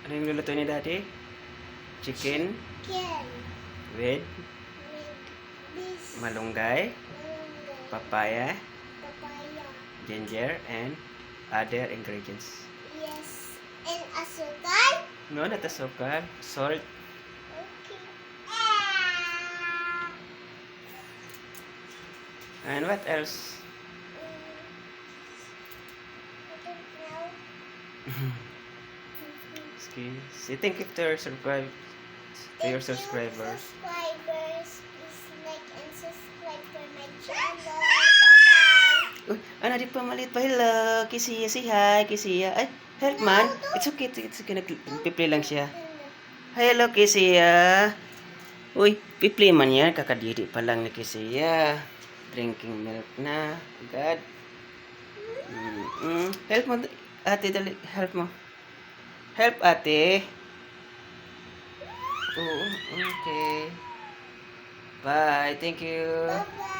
Ano yung luluto ni Daddy? Chicken Chicken. with With this. malunggay, Malunggay. papaya, Papaya. ginger, and other ingredients. Yes. And asukal. No, not the sukal. Salt. Okay. And what else? I don't know. Okay. Say thank you to your subscribe to your Thank you, subscribers. subscribers. Please like and subscribe for my channel. Bye-bye. Uy, di pa maliit pa. Hello, Kisiya, say hi, Kisiya. Ay, help man. It's okay, nagpiplay lang siya. Hello, Kisiya. Uy, piplay man yan. Kakadiri pa lang ni Kisiya. Drinking milk na. Agad. Help mo, ate, dali. Help mo. Help, ate. Oo, okay. Bye. Thank you. Bye-bye.